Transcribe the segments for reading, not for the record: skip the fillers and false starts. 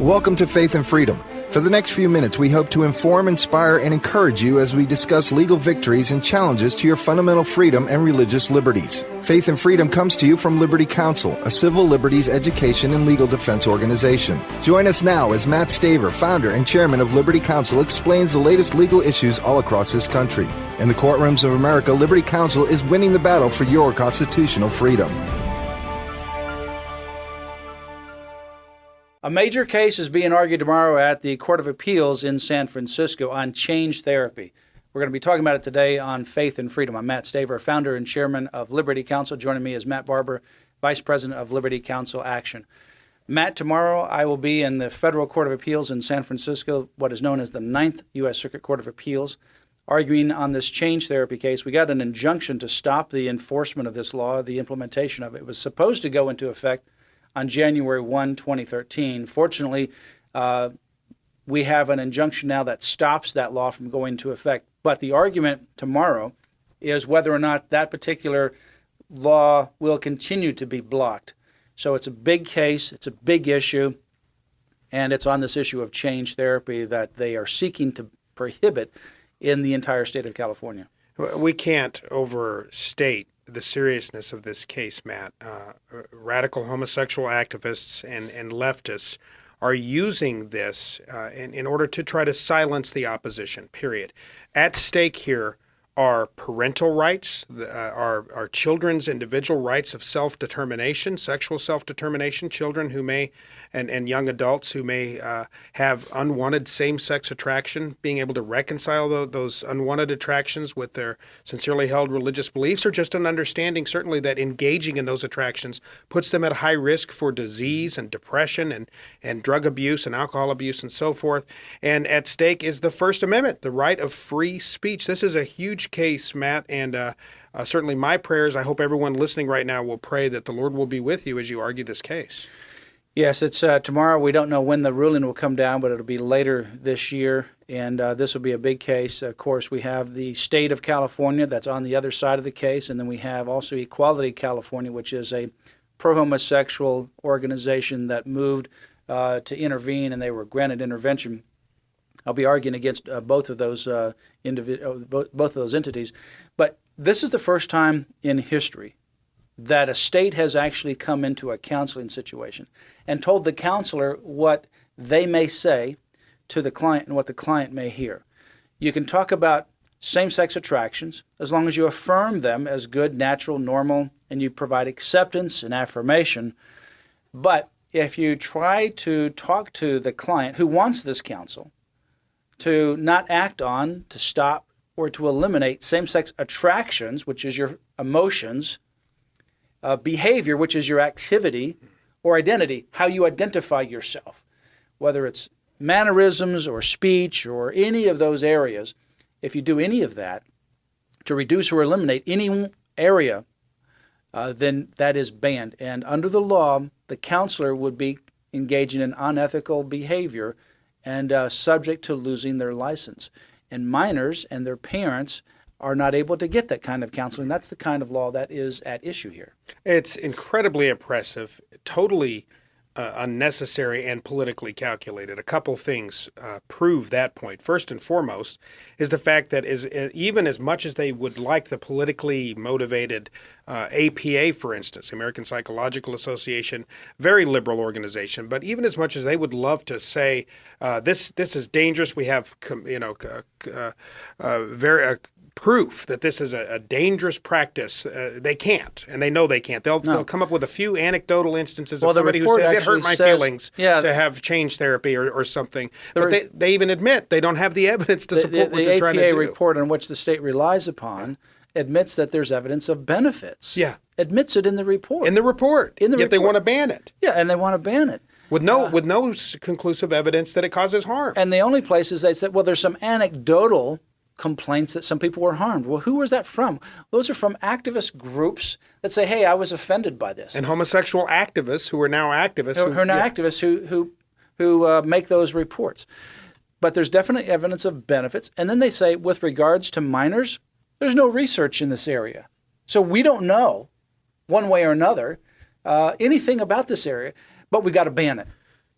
Welcome to Faith and Freedom. For the next few minutes, we hope to inform, inspire, and encourage you as we discuss legal victories and challenges to your fundamental freedom and religious liberties. Faith and Freedom comes to you from Liberty Counsel, a civil liberties education and legal defense organization. Join us now as Matt Staver, founder and chairman of Liberty Counsel, explains the latest legal issues all across this country. In the courtrooms of America, Liberty Counsel is winning the battle for your constitutional freedom. A major case is being argued tomorrow at the Court of Appeals in San Francisco on change therapy. We're going to be talking about it today on Faith and Freedom. I'm Matt Staver, founder and chairman of Liberty Counsel. Joining me is Matt Barber, vice president of Liberty Counsel Action. Matt, tomorrow I will be in the Federal Court of Appeals in San Francisco, what is known as the 9th U.S. Circuit Court of Appeals, arguing on this change therapy case. We got an injunction to stop the enforcement of this law, the implementation of it. It was supposed to go into effect on January 1, 2013. Fortunately, we have an injunction now that stops that law from going into effect. But the argument tomorrow is whether or not that particular law will continue to be blocked. So it's a big case, it's a big issue, and it's on this issue of change therapy that they are seeking to prohibit in the entire state of California. We can't overstate the seriousness of this case, Matt. Radical homosexual activists and leftists are using this in order to try to silence the opposition, period. At stake here are parental rights, our children's individual rights of self-determination, sexual self-determination, children who may, and young adults who may have unwanted same-sex attraction, being able to reconcile those unwanted attractions with their sincerely held religious beliefs, or just an understanding certainly that engaging in those attractions puts them at high risk for disease and depression and drug abuse and alcohol abuse and so forth. And at stake is the First Amendment, the right of free speech. This is a huge case, Matt, and certainly my prayers, I hope everyone listening right now will pray that the Lord will be with you as you argue this case. Yes, it's tomorrow. We don't know when the ruling will come down, but it'll be later this year, and this will be a big case. Of course, we have the state of California that's on the other side of the case, and then we have also Equality California, which is a pro-homosexual organization that moved to intervene, and they were granted intervention. I'll be arguing against both of those both of those entities, but this is the first time in history that a state has actually come into a counseling situation and told the counselor what they may say to the client and what the client may hear. You can talk about same-sex attractions as long as you affirm them as good, natural, normal, and you provide acceptance and affirmation. But if you try to talk to the client who wants this counsel to not act on, to stop, or to eliminate same-sex attractions, which is your emotions, behavior, which is your activity, or identity, how you identify yourself, whether it's mannerisms or speech or any of those areas. If you do any of that to reduce or eliminate any area, then that is banned. And under the law, the counselor would be engaging in unethical behavior and subject to losing their license. And minors and their parents are not able to get that kind of counseling. That's the kind of law that is at issue here. It's incredibly oppressive, totally unnecessary and politically calculated. A couple things prove that point. First and foremost is the fact that even as much as they would like the politically motivated APA, for instance, American Psychological Association, very liberal organization, but even as much as they would love to say this is dangerous, we have very proof that this is a dangerous practice, they can't, and they know they can't. They'll come up with a few anecdotal instances of somebody who says it hurt my feelings to have change therapy or something. But they even admit they don't have the evidence to support what they're trying to do. The APA report on which the state relies upon admits that there's evidence of benefits. Yeah. Admits it in the report. Yet they want to ban it. Yeah, and they want to ban it. With no conclusive evidence that it causes harm. And the only places they said, well, there's some anecdotal complaints that some people were harmed. Well, who was that from? Those are from activist groups that say, hey, I was offended by this. And homosexual activists who are now activists. Activists who make those reports. But there's definitely evidence of benefits. And then they say, with regards to minors, there's no research in this area. So we don't know, one way or another, anything about this area, but we got to ban it.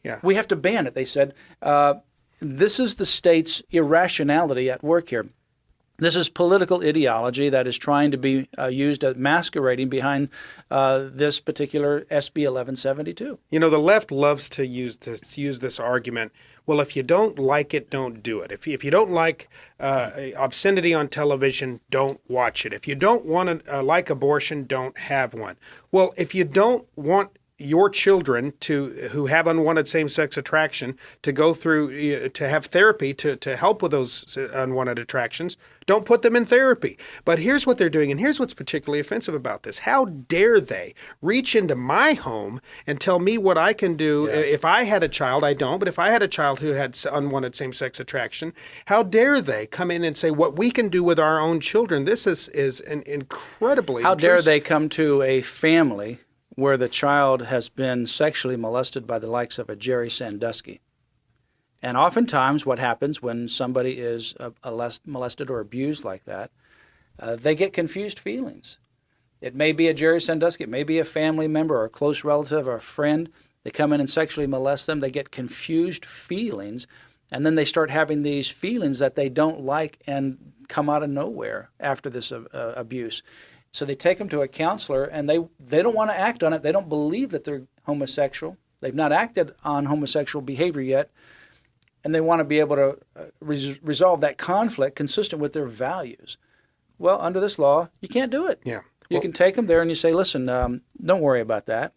Yeah. We have to ban it, they said. This is the state's irrationality at work here. This is political ideology that is trying to be used as masquerading behind this particular SB 1172. You know, the left loves to use this argument. Well, if you don't like it, don't do it. If you don't like obscenity on television, don't watch it. If you don't want to like abortion, don't have one. Well, if you don't want your children who have unwanted same-sex attraction to go through to have therapy to help with those unwanted attractions, don't put them in therapy. But here's what they're doing, and here's what's particularly offensive about this. How dare they reach into my home and tell me what I can do? If I had a child, I don't, but if I had a child who had unwanted same-sex attraction, how dare they come in and say what we can do with our own children? This is an incredibly How dare they come to a family where the child has been sexually molested by the likes of a Jerry Sandusky. And oftentimes what happens when somebody is molested or abused like that, they get confused feelings. It may be a Jerry Sandusky, it may be a family member or a close relative or a friend. They come in and sexually molest them, they get confused feelings, and then they start having these feelings that they don't like and come out of nowhere after this abuse. So they take them to a counselor, and they don't want to act on it. They don't believe that they're homosexual. They've not acted on homosexual behavior yet, and they want to be able to resolve that conflict consistent with their values. Well, under this law, you can't do it. Yeah. You can take them there and you say, listen, don't worry about that.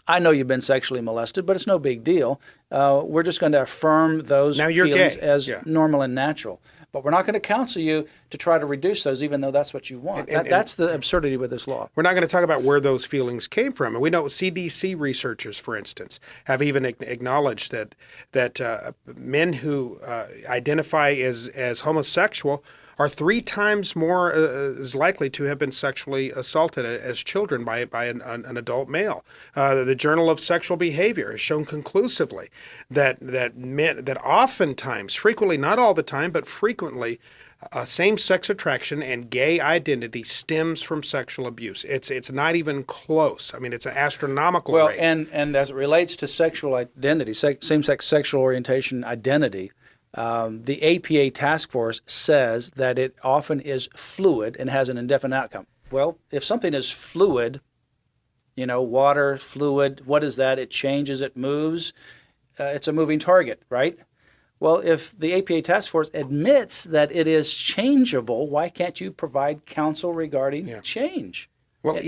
I know you've been sexually molested, but it's no big deal. We're just going to affirm those feelings as normal and natural. But we're not going to counsel you to try to reduce those, even though that's what you want. That's the absurdity with this law. We're not going to talk about where those feelings came from. And we know CDC researchers, for instance, have even acknowledged that men who identify as homosexual are 3 times more as likely to have been sexually assaulted as children by an adult male. The Journal of Sexual Behavior has shown conclusively that men, that oftentimes, frequently, not all the time, but frequently, same-sex attraction and gay identity stems from sexual abuse. It's not even close. I mean, it's an astronomical rate. Well, and as it relates to sexual identity, same-sex sexual orientation identity, the APA task force says that it often is fluid and has an indefinite outcome. Well, if something is fluid, water, fluid, what is that? It changes, it moves. It's a moving target, right? Well, if the APA task force admits that it is changeable, why can't you provide counsel regarding change? Well,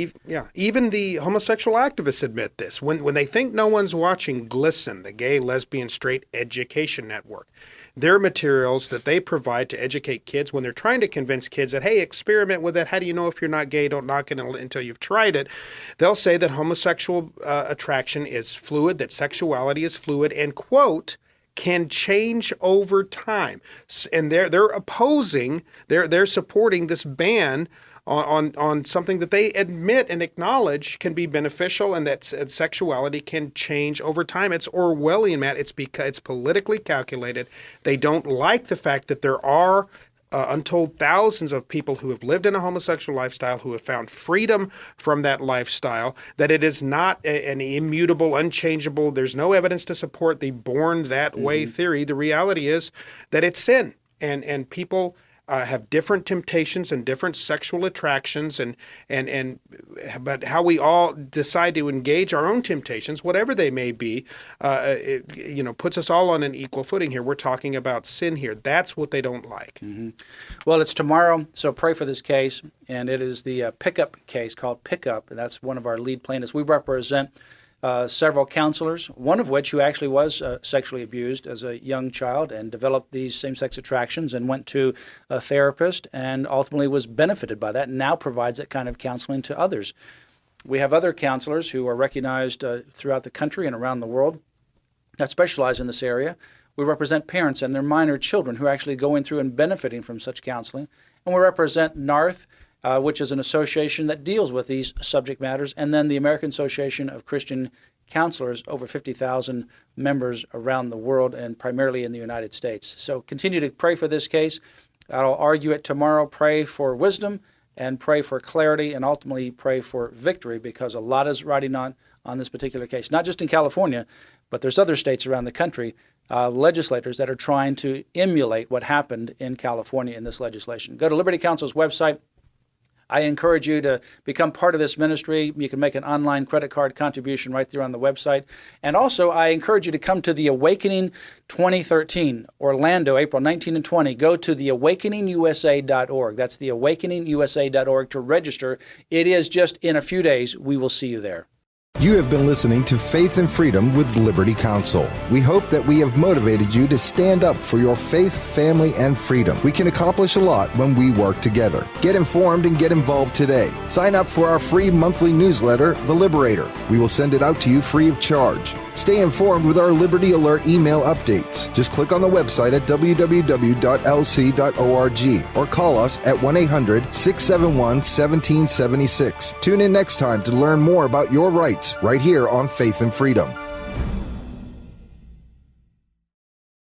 even the homosexual activists admit this. When they think no one's watching GLSEN, the Gay, Lesbian, Straight Education Network, their materials that they provide to educate kids when they're trying to convince kids that, hey, experiment with it. How do you know if you're not gay? Don't knock it until you've tried it. They'll say that homosexual attraction is fluid, that sexuality is fluid, and, quote, can change over time. And they're opposing, they're supporting this ban on something that they admit and acknowledge can be beneficial, and that sexuality can change over time. It's Orwellian, Matt. It's because it's politically calculated. They don't like the fact that there are untold thousands of people who have lived in a homosexual lifestyle, who have found freedom from that lifestyle, that it is not an immutable, unchangeable. There's no evidence to support the born that way theory. The reality is that it's sin, and people have different temptations and different sexual attractions, but how we all decide to engage our own temptations, whatever they may be, puts us all on an equal footing here. We're talking about sin here. That's what they don't like. Mm-hmm. Well, it's tomorrow, so pray for this case, and it is the Pickup case called Pickup, and that's one of our lead plaintiffs. We represent several counselors, one of which who actually was sexually abused as a young child and developed these same-sex attractions and went to a therapist and ultimately was benefited by that and now provides that kind of counseling to others. We have other counselors who are recognized throughout the country and around the world that specialize in this area. We represent parents and their minor children who are actually going through and benefiting from such counseling. And we represent NARTH, which is an association that deals with these subject matters, and then the American Association of Christian Counselors, over 50,000 members around the world and primarily in the United States. So continue to pray for this case. I'll argue it tomorrow. Pray for wisdom and pray for clarity and ultimately pray for victory, because a lot is riding on on this particular case, not just in California, but there's other states around the country, legislators that are trying to emulate what happened in California in this legislation. Go to Liberty Counsel's website. I encourage you to become part of this ministry. You can make an online credit card contribution right there on the website. And also, I encourage you to come to the Awakening 2013, Orlando, April 19 and 20. Go to theawakeningusa.org. That's theawakeningusa.org to register. It is just in a few days. We will see you there. You have been listening to Faith and Freedom with Liberty Counsel. We hope that we have motivated you to stand up for your faith, family, and freedom. We can accomplish a lot when we work together. Get informed and get involved today. Sign up for our free monthly newsletter, The Liberator. We will send it out to you free of charge. Stay informed with our Liberty Alert email updates. Just click on the website at www.lc.org or call us at 1-800-671-1776. Tune in next time to learn more about your rights right here on Faith and Freedom.